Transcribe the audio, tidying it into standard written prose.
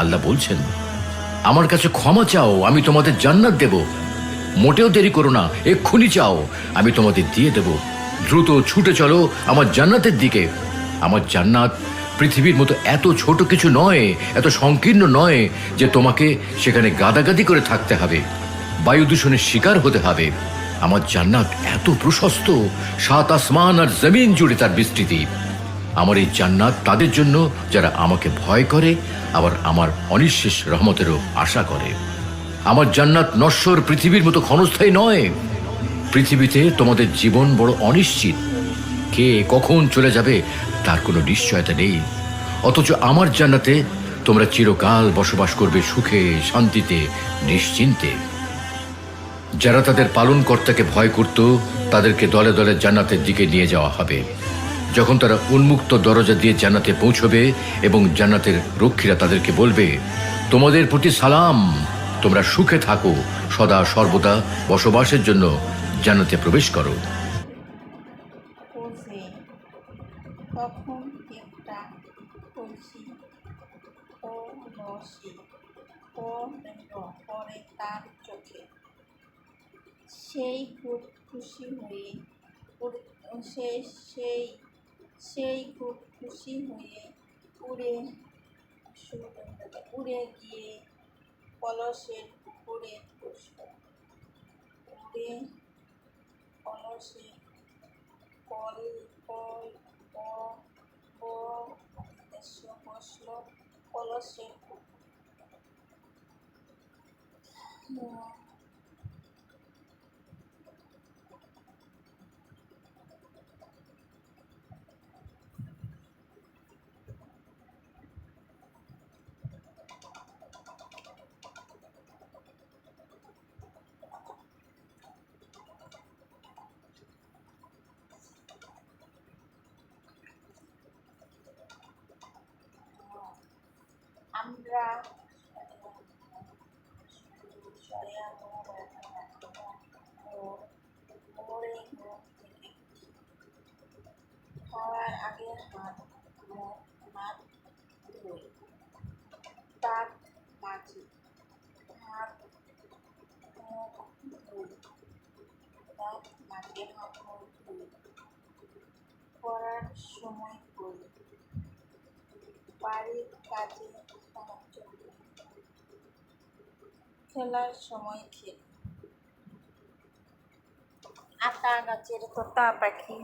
আল্লাহ বলছেন, আমার কাছে ক্ষমা চাও, আমি তোমাদের জান্নাত দেব। মোটেও দেরি করো না, এক্ষুনি চাও, আমি তোমাদের দিয়ে দেব। দ্রুত ছুটে চলো আমার জান্নাতের দিকে। আমার জান্নাত পৃথিবীর মতো এত ছোট কিছু নয়, এত সংকীর্ণ নয় যে তোমাকে সেখানে গাদাগাদি করে থাকতে হবে, বায়ু দূষণের শিকার হতে হবে। আমার জান্নাত এত প্রশস্ত, 7 আসমান আর জমিন জুড়ে তার বিস্তৃতি। আমার এই জান্নাত তাদের জন্য যারা আমাকে ভয় করে, আবার আমার অনিঃশেষ রহমতেরও আশা করে। আমার জান্নাত নশ্বর পৃথিবীর মতো ক্ষণস্থায়ী নয়। পৃথিবীতে তোমাদের জীবন বড় অনিশ্চিত, কে কখন চলে যাবে তার কোনো নিশ্চয়তা নেই। অথচ আমার জান্নাতে তোমরা চিরকাল বসবাস করবে সুখে, শান্তিতে, নিশ্চিন্তে। যারা তাদের পালনকর্তাকে ভয় করত, তাদেরকে দলে দলে জান্নাতের দিকে নিয়ে যাওয়া হবে। যখন তারা উন্মুক্ত দরজা দিয়ে জান্নাতে পৌঁছবে এবং জান্নাতের রক্ষীরা তাদেরকে বলবে, তোমাদের প্রতি সালাম, তোমরা সুখে থাকো, সদা সর্বদা বসবাসের জন্য জান্নাতে প্রবেশ করো। তখন একটা কলসি ও রশি ও পরে তার চোখে। সেই খুব খুশি হয়ে সেই খুব খুশি হয়ে উড়ে গিয়ে কলসের উপরে বসল। উড়ে কলসে কল কল বসল কলসের উপর। আমরা ভোরে ঘুম থেকে খাওয়ার আগে হাত ধুই, দাঁত মাজি, হাত মুখ ধুই, পড়ার সময় করি, বাড়ির কাজে সাহায্য করি, খেলার সময় খেলি। আতা গাছের তোতা পাখি